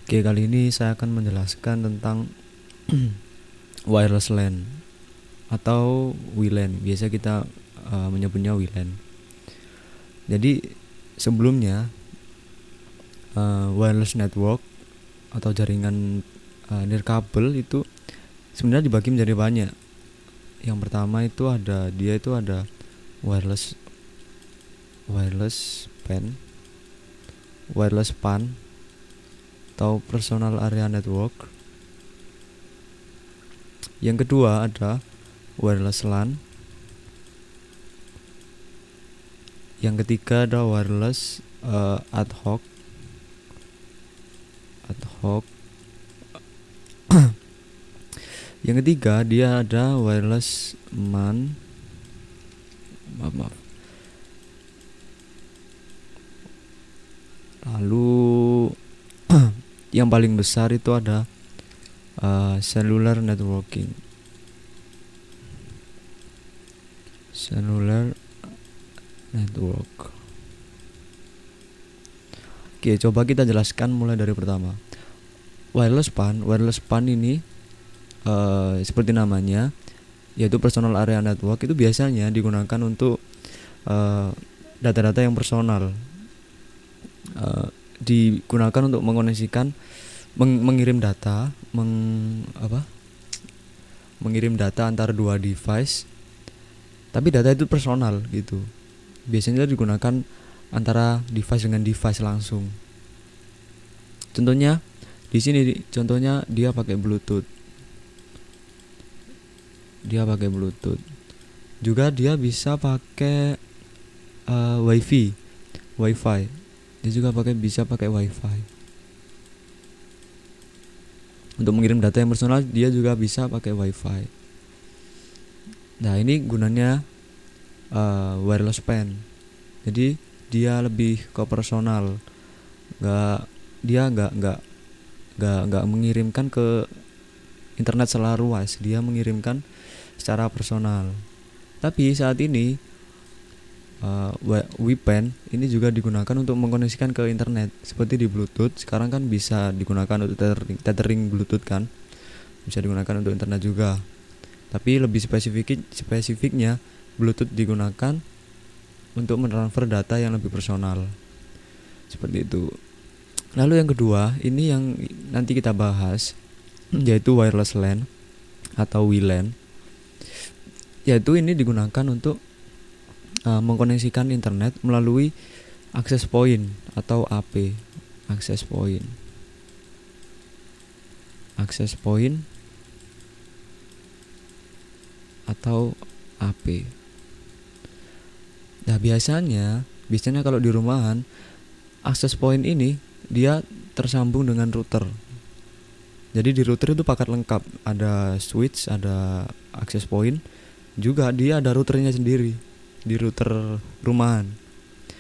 Oke, kali ini saya akan menjelaskan tentang wireless LAN atau WLAN. Biasa kita menyebutnya WLAN. Jadi sebelumnya wireless network atau jaringan nirkabel itu sebenarnya dibagi menjadi banyak. Yang pertama itu ada wireless PAN, wireless PAN atau personal area network. Yang kedua ada wireless LAN. Yang ketiga ada wireless ad hoc. Yang ketiga dia ada wireless MAN. Maaf. Lalu yang paling besar itu ada cellular network. Oke, coba kita jelaskan mulai dari pertama. Wireless PAN ini seperti namanya, yaitu personal area network, itu biasanya digunakan untuk data-data yang personal. Digunakan untuk mengoneksikan mengirim data mengirim data antara dua device, tapi data itu personal gitu. Biasanya digunakan antara device dengan device langsung. Contohnya di sini, dia pakai Bluetooth. Juga dia bisa pakai WiFi. Dia juga bisa pakai WiFi. Untuk mengirim data yang personal dia juga bisa pakai WiFi. Nah, ini gunanya wireless PAN. Jadi dia lebih ke personal. Dia nggak mengirimkan ke internet secara luas, dia mengirimkan secara personal. Tapi saat ini WPAN ini juga digunakan untuk mengkoneksikan ke internet. Seperti di Bluetooth, sekarang kan bisa digunakan untuk tethering Bluetooth kan. Bisa digunakan untuk internet juga. Tapi lebih spesifiknya Bluetooth digunakan untuk mentransfer data yang lebih personal. Seperti itu. Lalu yang kedua, ini yang nanti kita bahas, yaitu wireless LAN atau WLAN. Yaitu ini digunakan untuk mengkoneksikan internet melalui access point atau AP. Access point atau AP. Nah, biasanya kalau di rumahan, access point ini dia tersambung dengan router. Jadi di router itu paket lengkap, ada switch, ada access point, juga dia ada routernya sendiri di router rumahan.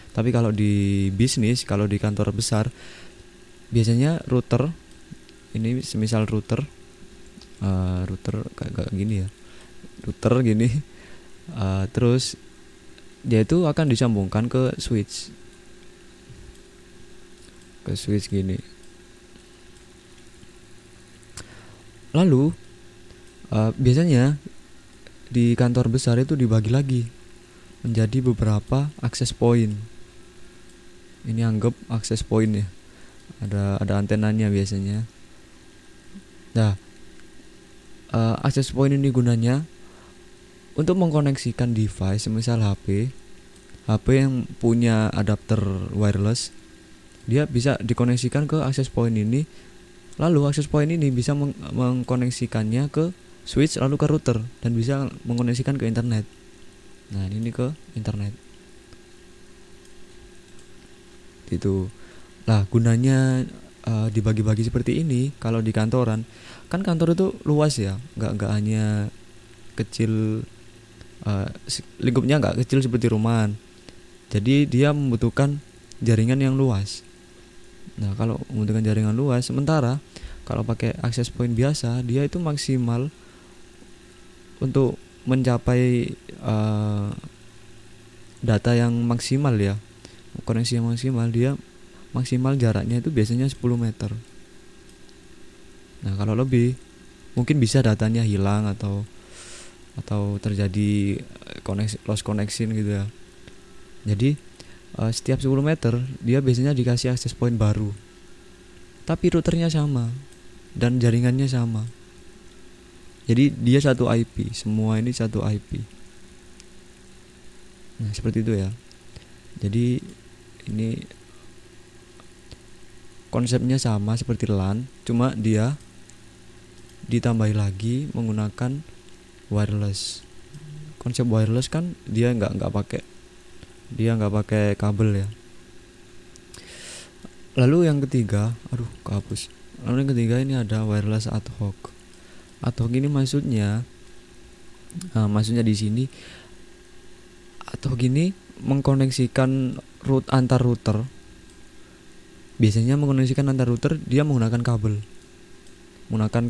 Tapi kalau di bisnis, kalau di kantor besar, biasanya router ini semisal router kayak gini ya, router gini, terus dia itu akan disambungkan ke switch gini. Lalu biasanya di kantor besar itu dibagi lagi menjadi beberapa access point. Ini anggap access point ya, ada antenanya biasanya. Nah, access point ini gunanya untuk mengkoneksikan device, misal HP yang punya adapter wireless, dia bisa dikoneksikan ke access point ini. Lalu access point ini bisa mengkoneksikannya ke switch, lalu ke router, dan bisa mengkoneksikan ke internet. Nah, ini ke internet gitu. Lah, gunanya dibagi-bagi seperti ini. Kalau di kantoran, kan kantor itu luas ya, nggak hanya kecil, lingkupnya nggak kecil seperti rumahan. Jadi dia membutuhkan jaringan yang luas. Nah, kalau membutuhkan jaringan luas, sementara kalau pakai access point biasa, dia itu maksimal untuk mencapai data yang maksimal ya, koneksi yang maksimal, dia maksimal jaraknya itu biasanya 10 meter. Nah kalau lebih mungkin bisa datanya hilang atau terjadi lost connection gitu ya. Jadi setiap 10 meter dia biasanya dikasih access point baru, tapi routernya sama dan jaringannya sama. Jadi dia satu IP, semua ini satu IP. Nah seperti itu ya. Jadi ini konsepnya sama seperti LAN, cuma dia ditambahi lagi menggunakan wireless. Konsep wireless kan dia nggak pakai kabel ya. Lalu yang ketiga, kehapus. Lalu yang ketiga ini ada wireless ad hoc. Ad hoc ini maksudnya di sini ad hoc ini mengkoneksikan antar router. Biasanya mengkoneksikan antar router dia menggunakan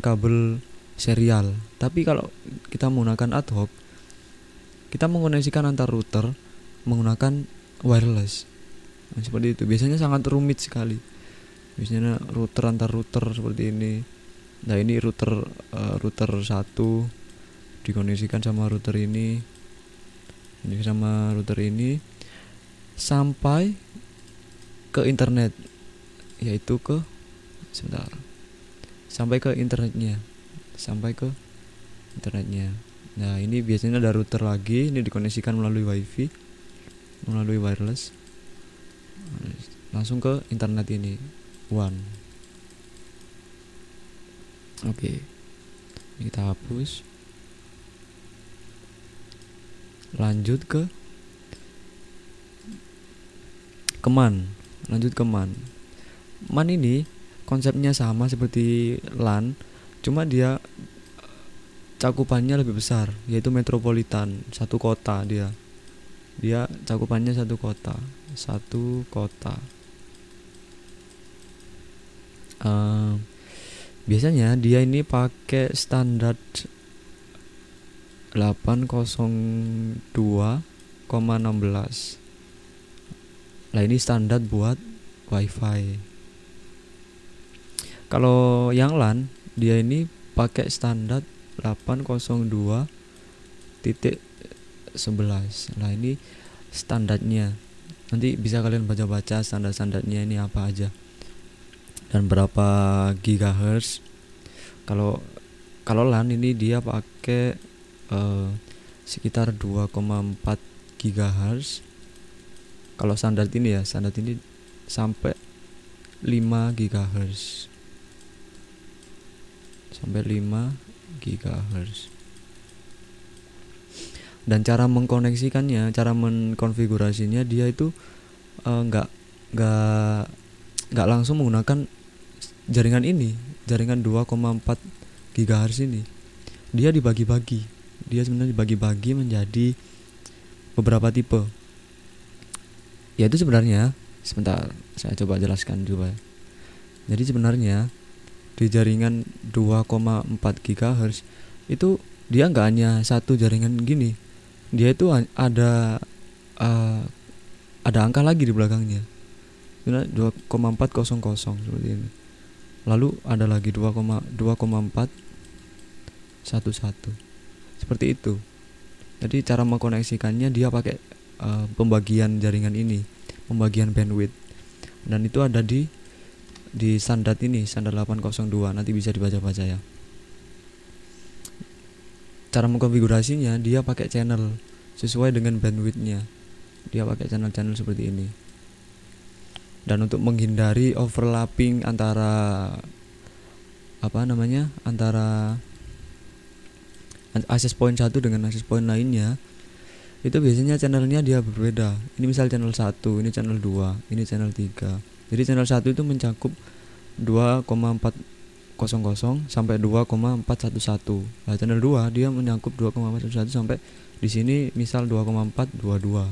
kabel serial. Tapi kalau kita menggunakan ad hoc, kita mengkoneksikan antar router menggunakan wireless. Nah, seperti itu. Biasanya sangat rumit sekali. Biasanya router antar router seperti ini. Nah ini router satu dikoneksikan sama router ini sama router ini sampai ke internet, yaitu sampai ke internetnya. Nah ini biasanya ada router lagi, ini dikoneksikan melalui wifi, melalui wireless, langsung ke internet ini WAN. Oke, ini kita hapus. Lanjut ke MAN. MAN ini konsepnya sama seperti LAN, cuma dia cakupannya lebih besar, yaitu metropolitan, satu kota dia cakupannya satu kota. Biasanya dia ini pakai standar 802,16. Lah ini standar buat wifi. Kalau yang LAN dia ini pakai standar 802.11. Nah ini standarnya. Nanti bisa kalian baca-baca standar-standarnya ini apa aja dan berapa gigahertz. Kalau LAN ini dia pakai sekitar 2,4 gigahertz. Kalau standar ini sampai 5 gigahertz. Dan cara mengkonfigurasinya dia itu nggak langsung menggunakan jaringan 2,4 gigahertz ini. Dia sebenarnya dibagi-bagi menjadi beberapa tipe. Yaitu sebenarnya, sebentar saya coba jelaskan juga. Jadi sebenarnya di jaringan 2,4 GHz itu dia nggak hanya satu jaringan gini, dia itu ada angka lagi di belakangnya, 2,400 seperti ini. Lalu ada lagi 2,411 seperti itu. Jadi cara mengkoneksikannya dia pakai pembagian jaringan ini, pembagian bandwidth, dan itu ada di standar 802. Nanti bisa dibaca-baca ya. Cara mengkonfigurasinya dia pakai channel sesuai dengan bandwidthnya. Dia pakai channel-channel seperti ini. Dan untuk menghindari overlapping antara antara access point satu dengan access point lainnya, itu biasanya channelnya dia berbeda. Ini misal channel 1, ini channel 2, ini channel 3. Jadi channel 1 itu mencakup 2,400 sampai 2,411. Nah, channel 2 dia mencakup 2,411 sampai di sini misal 2,422.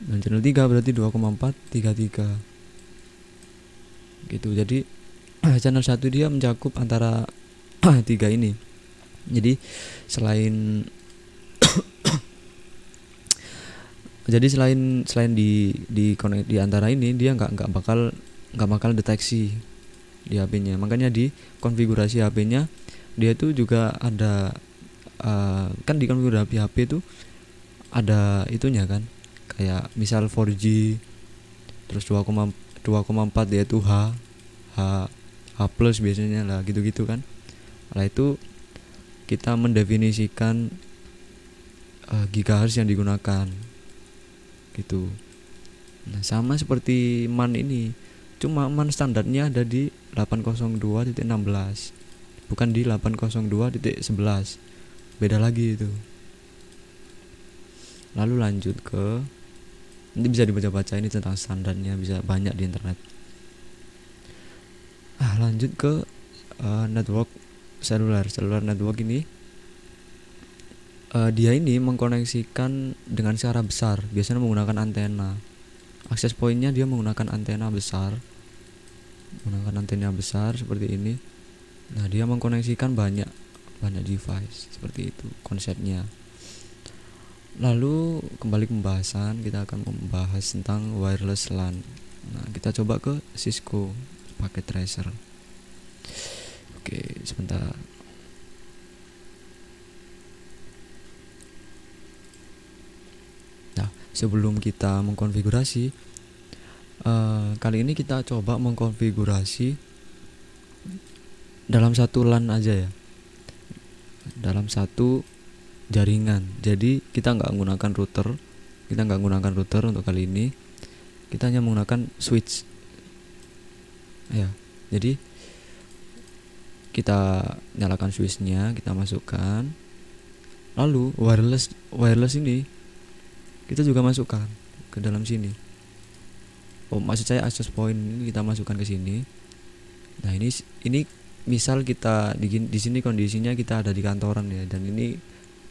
Dan channel 3 berarti 2,433. Gitu. Jadi channel 1 dia mencakup antara 3 ini. Jadi selain di antara ini dia nggak bakal deteksi di HP-nya. Makanya di konfigurasi HP-nya dia tuh juga ada kan di konfigurasi HP itu ada itunya kan, kayak misal 4G terus 2,4 yaitu H H plus biasanya lah, gitu-gitu kan. Lah itu kita mendefinisikan gigahertz yang digunakan gitu. Nah sama seperti MAN ini, cuma MAN standarnya ada di 802.16, bukan di 802.11, beda lagi itu. Lalu lanjut ke, nanti bisa dibaca-baca ini tentang standarnya, bisa banyak di internet. Lanjut ke network seluler network ini. Dia ini mengkoneksikan dengan secara besar, biasanya menggunakan antena. Akses pointnya dia menggunakan antena besar seperti ini. Nah dia mengkoneksikan banyak device, seperti itu konsepnya. Lalu kembali ke pembahasan, kita akan membahas tentang wireless LAN. Nah kita coba ke Cisco paket tracer. Oke, sebentar. Nah sebelum kita mengkonfigurasi, kali ini kita coba mengkonfigurasi dalam satu LAN aja ya, dalam satu jaringan. Jadi kita nggak menggunakan router untuk kali ini. Kita hanya menggunakan switch ya. Jadi kita nyalakan switchnya, kita masukkan, lalu wireless ini kita juga masukkan ke dalam sini. Maksud saya access point ini kita masukkan ke sini. Nah ini misal kita di sini kondisinya kita ada di kantoran ya, dan ini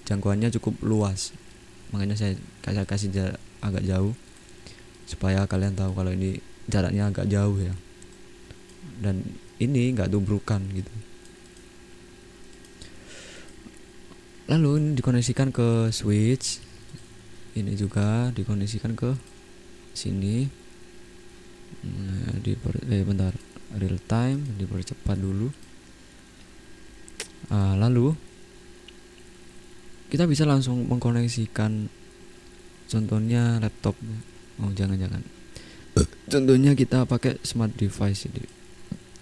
jangkauannya cukup luas, makanya saya kasih jarak agak jauh supaya kalian tahu kalau ini jaraknya agak jauh ya, dan ini nggak tubrukan gitu. Lalu ini dikoneksikan ke switch, ini juga dikoneksikan ke sini. Nah, bentar, real time dipercepat dulu. Lalu kita bisa langsung mengkoneksikan, contohnya laptop. Jangan contohnya kita pakai smart device ini.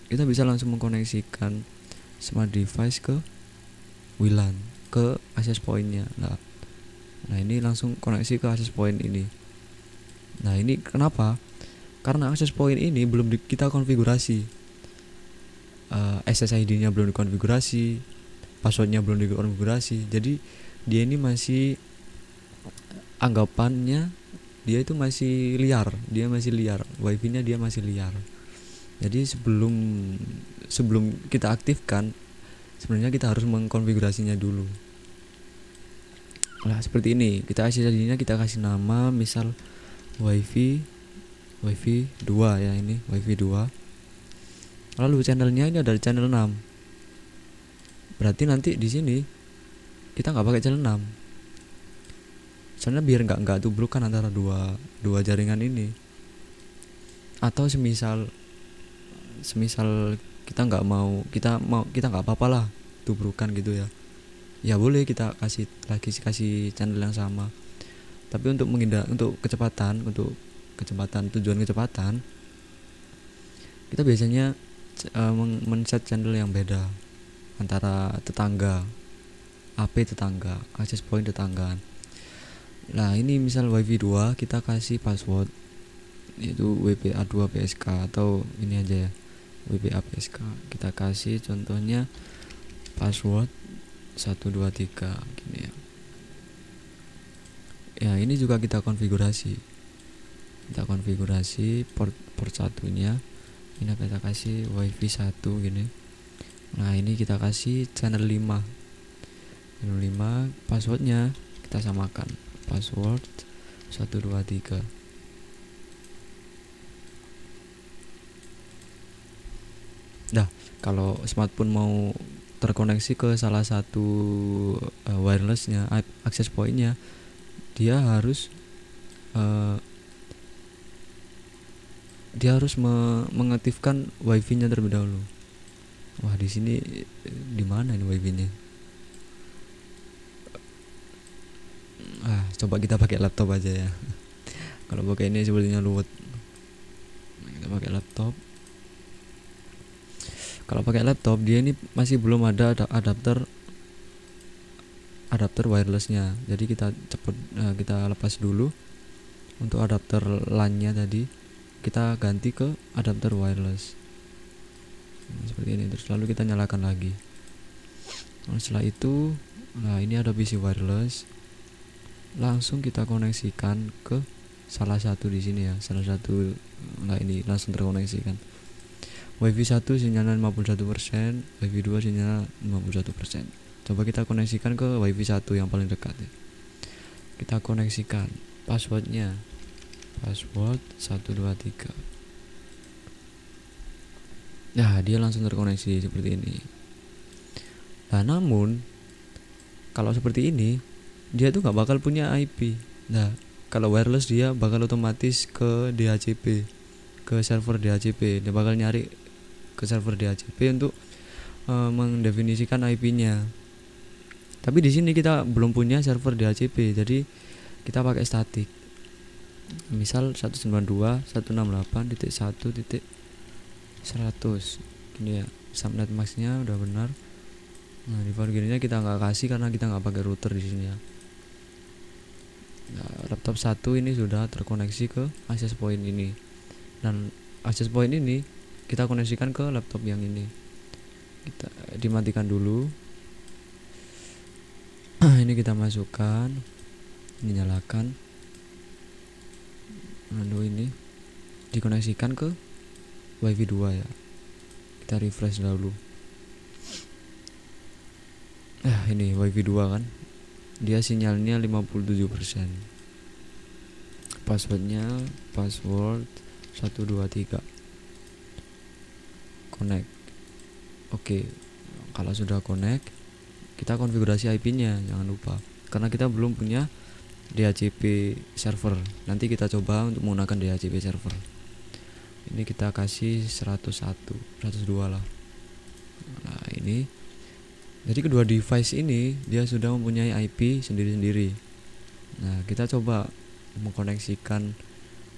Kita bisa langsung mengkoneksikan smart device ke WLAN, ke access pointnya. Nah ini langsung koneksi ke access point ini. Nah ini kenapa? Karena access point ini belum kita konfigurasi, SSID-nya belum dikonfigurasi, passwordnya belum dikonfigurasi. Jadi dia ini masih, anggapannya dia itu masih liar, wifi-nya dia masih liar. Jadi sebelum kita aktifkan, sebenarnya kita harus mengkonfigurasinya dulu. Nah seperti ini, kita SSID-nya kita kasih nama misal wifi 2 ya, ini wifi 2. Lalu channelnya ini ada channel 6. Berarti nanti di sini kita nggak pakai channel 6. Soalnya biar nggak tubrukan antara dua jaringan ini. Atau semisal kita nggak apa-apa lah tubrukan gitu ya. Ya boleh kita kasih channel yang sama. Tapi untuk tujuan kecepatan, kita biasanya men-set channel yang beda antara tetangga, access point tetangga. Nah ini misal wifi 2 kita kasih password yaitu WPA2 PSK, atau ini aja ya, WPA PSK. Kita kasih contohnya password 123 gini ya. Ya ini juga kita konfigurasi port satunya. Ini kita kasih wifi 1 gini. Nah ini kita kasih channel 5, passwordnya kita samakan, password 123. Nah kalau smartphone mau terkoneksi ke salah satu wirelessnya, access pointnya, dia harus dia harus mengaktifkan wifi-nya terlebih dahulu. Wah, di sini di mana ini wifi-nya? Coba kita pakai laptop aja ya. Kalau pakai ini sepertinya luwet. Kita pakai laptop. Kalau pakai laptop dia ini masih belum ada adapter wirelessnya. Jadi kita lepas dulu untuk adapter LAN-nya tadi. Kita ganti ke adapter wireless. Seperti ini, terus lalu kita nyalakan lagi. Setelah itu, ini ada PC wireless. Langsung kita koneksikan ke salah satu di sini ya. Ini langsung terkoneksikan. Wifi 1 sinyalnya 51%, Wifi 2 sinyalnya 51%. Coba kita koneksikan ke Wifi 1 yang paling dekat ya. Kita koneksikan password 123. Nah, dia langsung terkoneksi seperti ini. Nah, namun kalau seperti ini dia tuh nggak bakal punya IP. Nah, kalau wireless dia bakal otomatis ke DHCP, ke server DHCP. Dia bakal nyari ke server DHCP untuk mendefinisikan IP-nya. Tapi di sini kita belum punya server DHCP, jadi kita pakai statik. Misal 192.168.1.100. Ini ya, subnet mask-nya udah benar. Nah, di forgetnya kita nggak kasih karena kita nggak pakai router di sini ya. Nah, laptop 1 ini sudah terkoneksi ke access point ini. Dan access point ini kita koneksikan ke laptop yang ini. Kita dimatikan dulu. Ini kita masukkan, ini nyalakan. Lalu ini dikoneksikan ke Wifi 2 ya. Kita refresh dulu. Ini Wifi 2 kan. Dia sinyalnya 57%. Password 123. Connect. Oke. Kalau sudah connect, kita konfigurasi IP-nya, jangan lupa. Karena kita belum punya DHCP server. Nanti kita coba untuk menggunakan DHCP server. Ini kita kasih 102 lah. Nah, ini. Jadi kedua device ini dia sudah mempunyai IP sendiri-sendiri. Nah, kita coba mengkoneksikan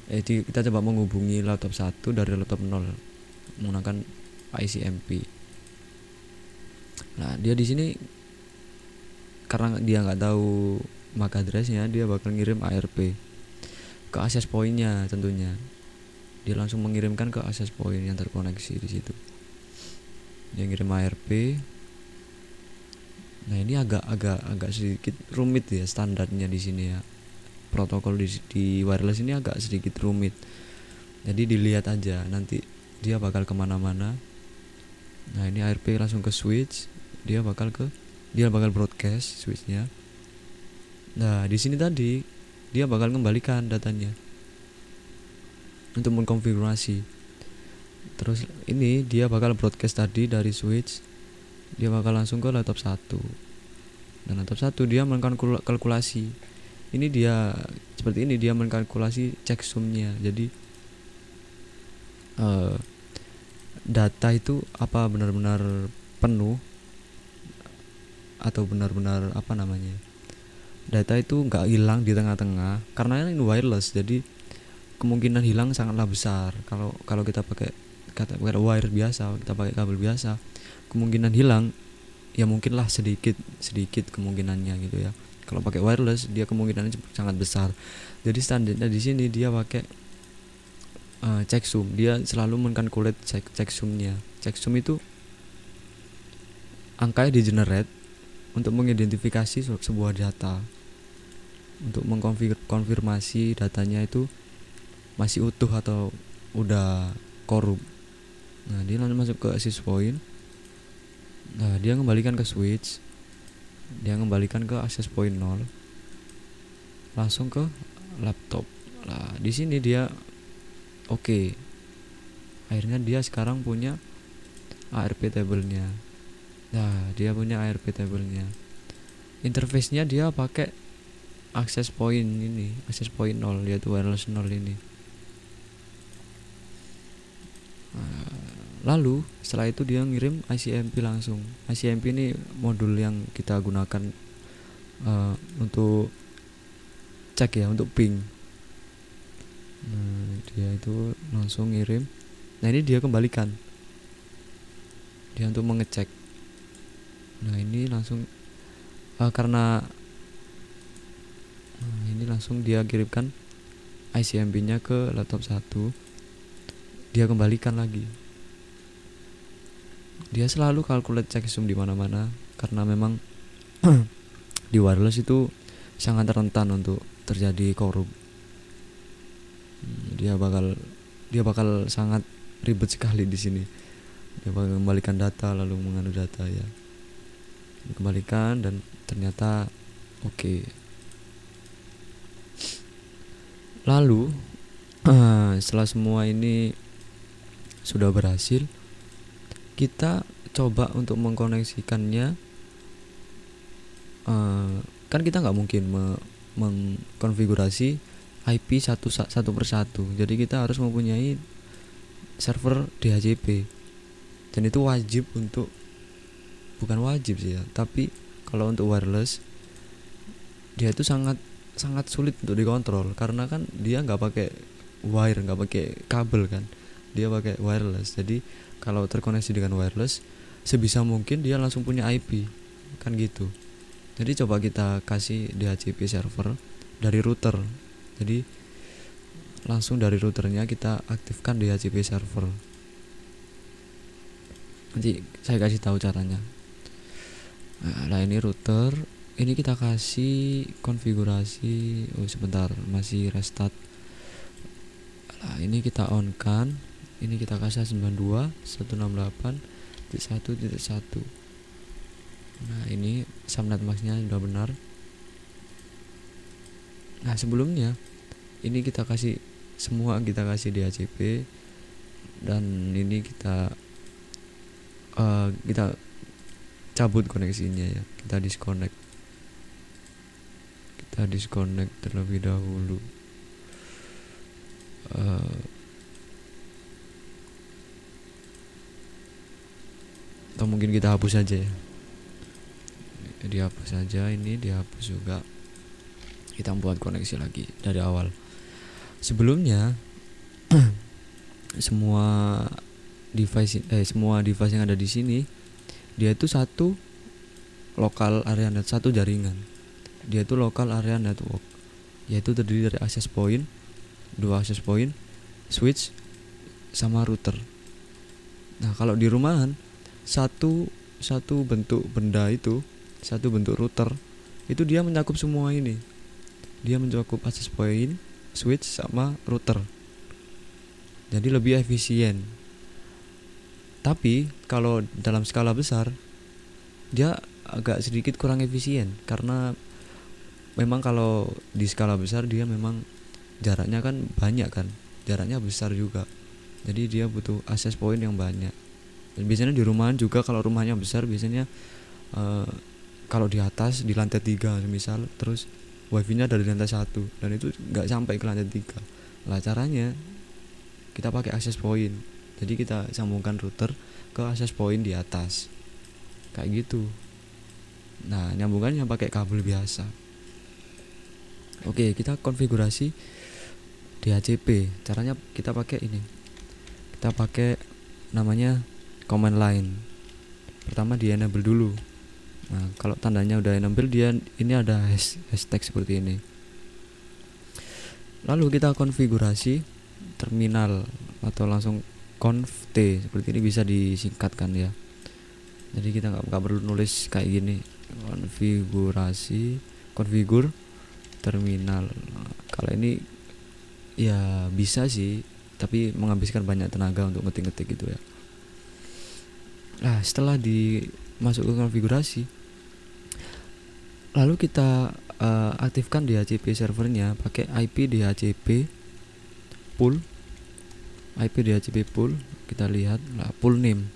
kita coba menghubungi laptop 1 dari laptop 0 menggunakan ICMP. Nah, dia di sini karena dia nggak tahu MAC address-nya, dia bakal ngirim ARP ke access point-nya tentunya. Dia langsung mengirimkan ke access point yang terkoneksi di situ. Dia ngirim ARP. Nah, ini agak sedikit rumit ya standarnya di sini ya. Protokol di wireless ini agak sedikit rumit. Jadi dilihat aja nanti dia bakal kemana-mana. Nah, ini ARP langsung ke switch. Dia bakal broadcast switchnya. Nah, di sini tadi dia bakal kembalikan datanya untuk mengkonfigurasi. Terus ini dia bakal broadcast tadi dari switch. Dia bakal langsung ke laptop 1. Dan laptop 1 dia melakukan kalkulasi. Ini dia seperti ini, dia mengkalkulasi checksum-nya. Jadi data itu apa benar-benar penuh atau benar-benar data itu nggak hilang di tengah-tengah, karena ini wireless. Jadi kemungkinan hilang sangatlah besar. Kalau kita pakai wire biasa, kita pakai kabel biasa, kemungkinan hilang ya mungkinlah sedikit kemungkinannya gitu ya. Kalau pakai wireless dia kemungkinannya sangat besar. Jadi standarnya di sini dia pakai checksum. Dia selalu mengkalkulate checksumnya. Checksum itu angkanya di generate untuk mengidentifikasi sebuah data, untuk mengkonfirmasi datanya itu masih utuh atau udah korup. Nah, dia langsung masuk ke access point. Nah, dia kembalikan ke switch. Dia kembalikan ke access point 0. Langsung ke laptop. Nah, di sini dia oke. Akhirnya dia sekarang punya ARP table-nya. Nah, dia punya ARP table-nya. Interface-nya dia pakai access point 0, yaitu wireless 0 ini. Lalu setelah itu dia ngirim ICMP langsung. ICMP ini modul yang kita gunakan untuk cek ya, untuk ping. Nah, dia itu langsung ngirim. Nah, ini dia kembalikan. Dia untuk mengecek. Nah, ini langsung karena ini langsung dia kirimkan ICMP-nya ke laptop 1. Dia kembalikan lagi. Dia selalu calculate checksum di mana-mana karena memang di wireless itu sangat rentan untuk terjadi korup. Dia bakal sangat ribet sekali di sini. Dia bakal kembalikan data lalu mengandung data ya. Dikembalikan dan ternyata oke. Lalu setelah semua ini sudah berhasil, kita coba untuk mengkoneksikannya. Kan kita nggak mungkin mengkonfigurasi IP satu persatu. Jadi kita harus mempunyai server DHCP. Dan itu wajib untuk, bukan wajib sih ya, tapi kalau untuk wireless dia itu sangat sulit untuk dikontrol karena kan dia nggak pakai wire, nggak pakai kabel kan, dia pakai wireless. Jadi kalau terkoneksi dengan wireless sebisa mungkin dia langsung punya IP kan gitu. Jadi coba kita kasih DHCP server dari router. Jadi langsung dari routernya kita aktifkan DHCP server. Nanti saya kasih tahu caranya. Nah, ini router. Ini kita kasih konfigurasi. Sebentar, masih restart. Nah, ini kita on kan. Ini kita kasih 92.168.1.1. Nah, ini subnet masknya sudah benar. Nah, sebelumnya ini kita kasih DHCP dan ini kita cabut koneksinya ya. Kita disconnect terlebih dahulu. Atau mungkin kita hapus saja ya. Dihapus saja, ini dihapus juga. Kita buat koneksi lagi dari awal. Sebelumnya semua device yang ada di sini dia itu satu lokal area net, satu jaringan. Dia itu local area network, yaitu terdiri dari access point, 2 access point, switch sama router. Nah, kalau di rumahan satu bentuk benda itu, satu bentuk router itu dia mencakup semua ini. Dia mencakup access point, switch sama router. Jadi lebih efisien. Tapi kalau dalam skala besar dia agak sedikit kurang efisien karena memang kalau di skala besar dia memang jaraknya kan banyak kan, jaraknya besar juga. Jadi dia butuh access point yang banyak. Dan biasanya di rumahan juga kalau rumahnya besar biasanya kalau di atas di lantai 3 misal, terus wifi-nya dari lantai 1 dan itu nggak sampai ke lantai 3. Lah caranya kita pakai access point. Jadi kita sambungkan router ke access point di atas. Kayak gitu. Nah, nyambungannya pakai kabel biasa. Oke, kita konfigurasi DHCP. Caranya kita pakai ini. Kita pakai namanya command line. Pertama di enable dulu. Nah, kalau tandanya udah enable, dia ini ada hashtag seperti ini. Lalu kita konfigurasi terminal atau langsung conf t seperti ini, bisa disingkatkan ya. Jadi kita nggak perlu nulis kayak gini, konfigur terminal. Nah, kalau ini ya bisa sih, tapi menghabiskan banyak tenaga untuk ngetik gitu ya. Nah, setelah dimasuk ke konfigurasi, lalu kita aktifkan DHCP servernya pakai IP DHCP pool. Kita lihat lah, pool name.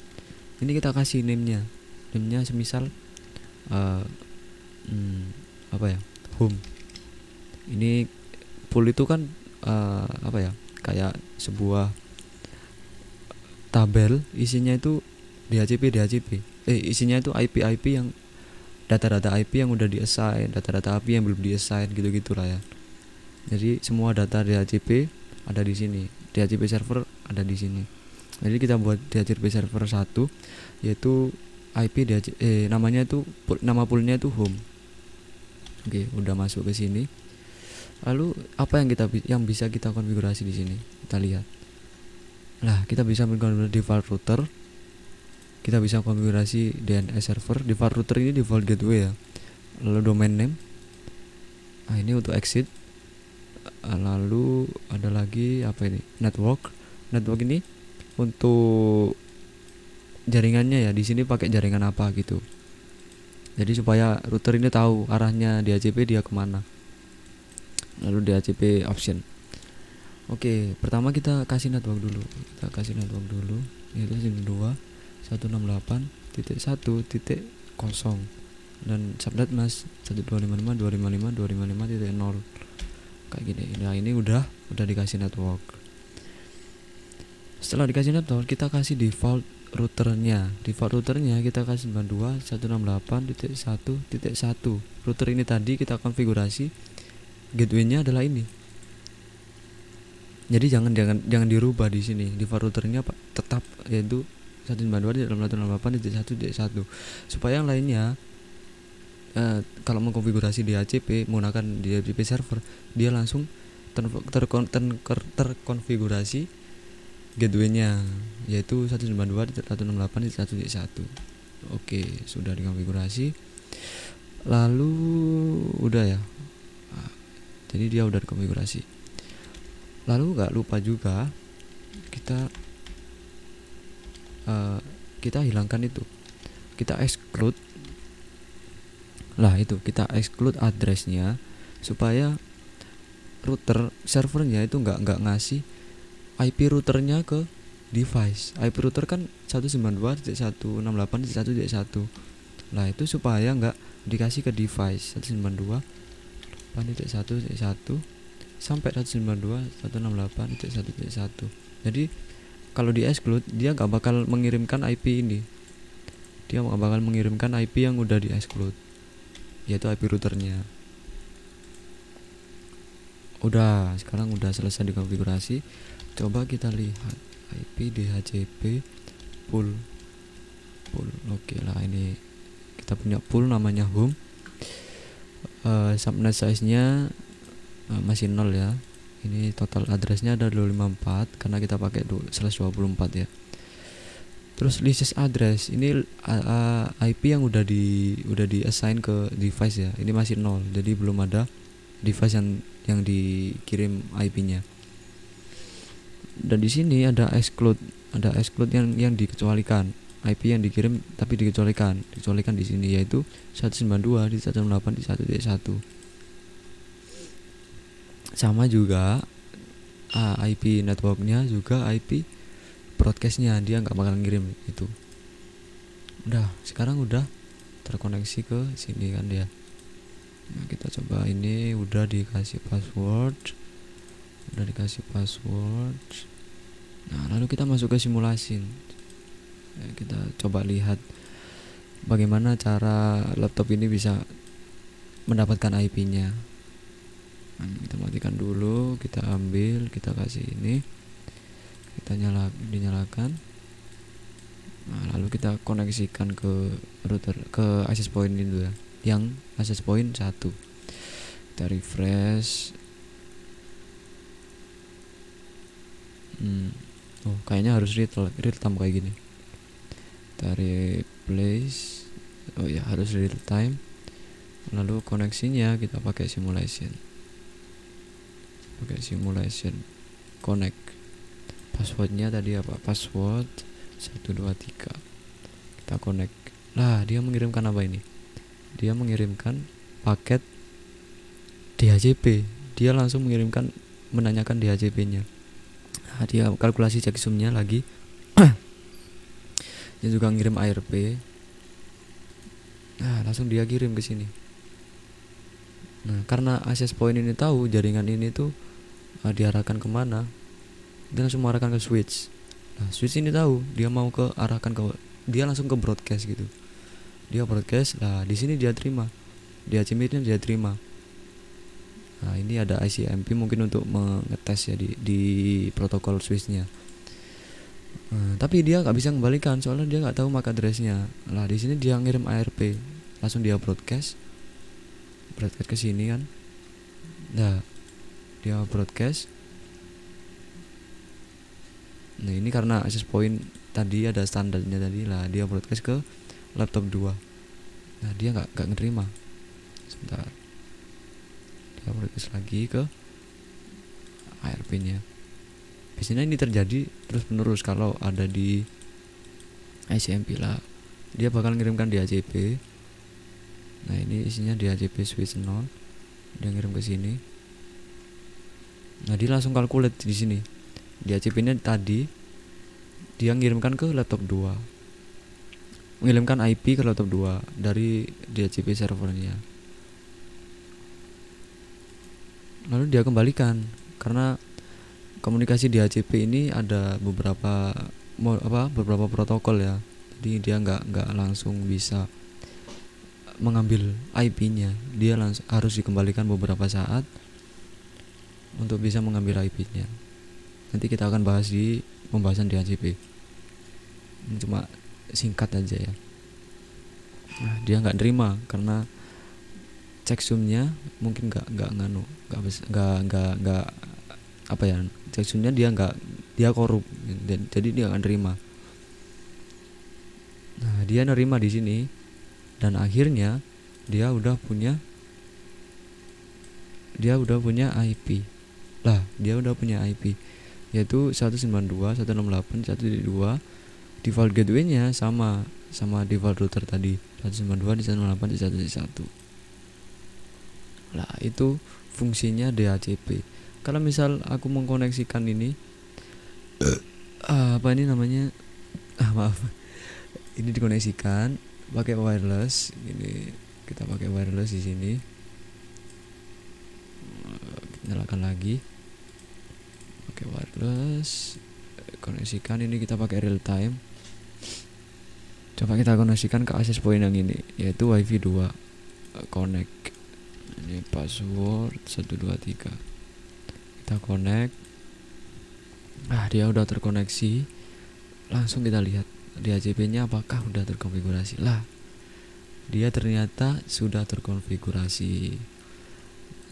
Ini kita kasih namenya semisal home. Ini pool itu kan kayak sebuah tabel isinya itu DHCP, isinya itu IP yang data-data IP yang udah di-assign, data-data IP yang belum di-assign gitu-gitu lah ya. Jadi semua data DHCP ada di sini, DHCP server ada di sini. Jadi kita buat DHCP server 1 yaitu IP namanya itu nama poolnya itu home. Oke, udah masuk ke sini. Lalu apa yang bisa kita konfigurasi di sini? Kita lihat. Nah, kita bisa mengkonfigurasi default router. Kita bisa konfigurasi DNS server. Default router ini default gateway ya. Lalu domain name. Nah, ini untuk exit. Lalu ada lagi apa ini? Network ini untuk jaringannya ya. Di sini pakai jaringan apa gitu. Jadi supaya router ini tahu arahnya DHCP dia kemana. Lalu DHCP option. Oke, pertama kita kasih network dulu. Yaitu 2.168.1.0 dan subnet mas 125.255.255.0 kayak gini. Nah, ini udah dikasih network. Setelah dikasih network, kita kasih default routernya kita kasih 92.168.1.1. Router ini tadi kita konfigurasi gateway-nya adalah ini. Jadi jangan dirubah di sini. Default routernya tetap yaitu 192.168.1.1 supaya yang lainnya kalau mengkonfigurasi DHCP menggunakan DHCP server, dia langsung terkonfigurasi gateway-nya yaitu 192.168.1.1. Oke, sudah dikonfigurasi. Lalu udah ya. Nah, jadi dia udah dikonfigurasi. Lalu nggak lupa juga kita hilangkan itu. Kita exclude. Kita exclude addressnya supaya router servernya itu nggak ngasih IP routernya ke device. IP router kan 192.168.1.1. Lah itu supaya nggak dikasih ke device 192.1.1 sampai 192.168.1.1. Jadi kalau di exclude dia nggak bakal mengirimkan IP ini. Dia nggak bakal mengirimkan IP yang udah di exclude, yaitu IP routernya. Sekarang udah selesai dikonfigurasi. Coba kita lihat IP DHCP pool. Oke lah, ini kita punya pool namanya home. Subnet size-nya masih 0 ya. Ini total address-nya ada 254 karena kita pakai /24 ya. Terus license address ini IP yang udah di assign ke device ya. Ini masih 0, jadi belum ada device yang dikirim IP-nya. Dan di sini ada exclude yang dikecualikan. IP yang dikirim tapi dikecualikan di sini yaitu 192.168.1.1. Sama juga IP networknya juga IP broadcastnya dia nggak bakal ngirim itu. Sekarang udah terkoneksi ke sini kan dia. Nah, kita coba ini udah dikasih password. Nah, lalu kita masuk ke simulasi. Kita coba lihat bagaimana cara laptop ini bisa mendapatkan IP-nya. Nah, kita matikan dulu, kita ambil, kita kasih ini, kita dinyalakan. Nah, lalu kita koneksikan ke router, ke access point itu ya, yang access point 1. Kita refresh. Kayaknya harus real time kayak gini. Kita replace. Harus real time. Lalu koneksinya kita pakai simulation. Connect. Passwordnya tadi apa? Password 123. Kita connect. Lah, dia mengirimkan apa ini? Dia mengirimkan paket DHCP. Dia langsung menanyakan DHCP-nya. Nah, dia kalkulasi checksumnya lagi. Dia juga ngirim ARP. Nah, langsung dia kirim ke sini. Nah, karena access point ini tahu jaringan ini tuh diarahkan kemana, dia langsung mengarahkan ke switch. Nah switch ini tahu dia mau ke arahkan ke, dia langsung ke broadcast gitu. Dia broadcast lah, di sini dia terima, di HCP-nya dia terima. Nah ini ada ICMP mungkin untuk mengetes ya di protokol switchnya. Tapi dia nggak bisa kembalikan soalnya dia nggak tahu MAC address-nya. Lah di sini dia ngirim ARP, langsung dia broadcast ke sini kan. Nah dia broadcast. Nah ini karena access point tadi ada standarnya tadi lah, dia broadcast ke laptop 2. Nah dia nggak ngerima. Sebentar, dia broadcast lagi ke ARP-nya. Biasanya ini terjadi terus menerus kalau ada di ICMP lah, dia bakal ngirimkan di HCP. Nah ini isinya di HCP switch 0, dia ngirim ke sini. Nah dia langsung calculate di sini. Di HCP-nya tadi dia ngirimkan ke laptop 2, mengirimkan IP ke laptop 2 dari DHCP servernya. Lalu dia kembalikan karena komunikasi di HCP ini ada beberapa protokol ya. Jadi dia nggak langsung bisa mengambil IP-nya. Dia langsung harus dikembalikan beberapa saat untuk bisa mengambil IP-nya. Nanti kita akan bahas di pembahasan di HCP. Ini cuma singkat aja ya. Nah, dia nggak nerima karena checksumnya mungkin nggak apa ya, checksumnya dia korup, jadi dia nggak nerima. Nah dia nerima di sini dan akhirnya dia udah punya IP lah, dia udah punya IP yaitu 192.168.1.2. Default gateway-nya sama default router tadi 192.168.1.1. Lah itu fungsinya DHCP. Kalau misal aku mengkoneksikan ini apa ini namanya, maaf, ini dikoneksikan pakai wireless. Ini kita pakai wireless di sini. Nyalakan lagi, pakai wireless, koneksikan. Ini kita pakai real time. Coba kita koneksikan ke access point yang ini, yaitu WiFi 2. Connect. Ini password 123. Kita connect. Dia udah terkoneksi. Langsung kita lihat di HCP-nya apakah udah terkonfigurasi. Lah, dia ternyata sudah terkonfigurasi.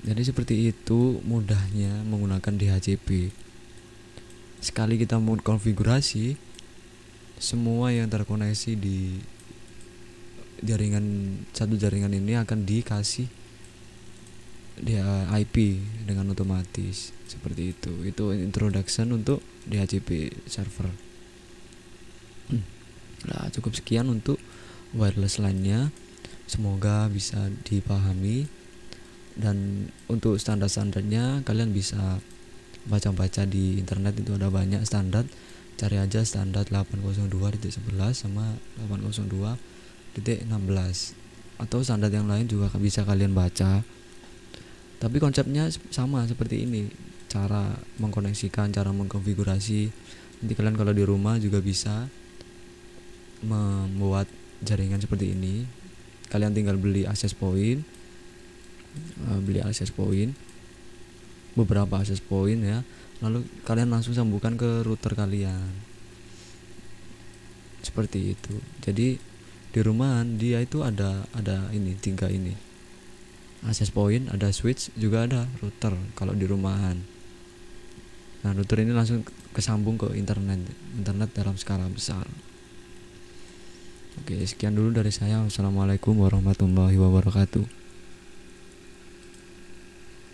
Jadi seperti itu mudahnya menggunakan DHCP. Sekali kita mau konfigurasi, semua yang terkoneksi di satu jaringan ini akan dikasih dia IP dengan otomatis. Seperti itu. Itu introduction untuk DHCP server. Nah, cukup sekian untuk wireless LAN-nya. Semoga bisa dipahami. Dan untuk standar-standarnya kalian bisa baca-baca di internet, itu ada banyak standar. Cari aja standar 802.11 sama 802.16 atau standar yang lain juga bisa kalian baca. Tapi konsepnya sama seperti ini, cara mengkoneksikan, cara mengkonfigurasi. Nanti kalian kalau di rumah juga bisa membuat jaringan seperti ini. Kalian tinggal beli access point, beberapa access point ya, lalu kalian langsung sambungkan ke router kalian. Seperti itu. Jadi di rumahan dia itu ada ini 3 ini, access point, ada switch, juga ada router kalau di rumahan. Nah router ini langsung kesambung ke internet dalam skala besar. Oke, sekian dulu dari saya. Wassalamualaikum warahmatullahi wabarakatuh.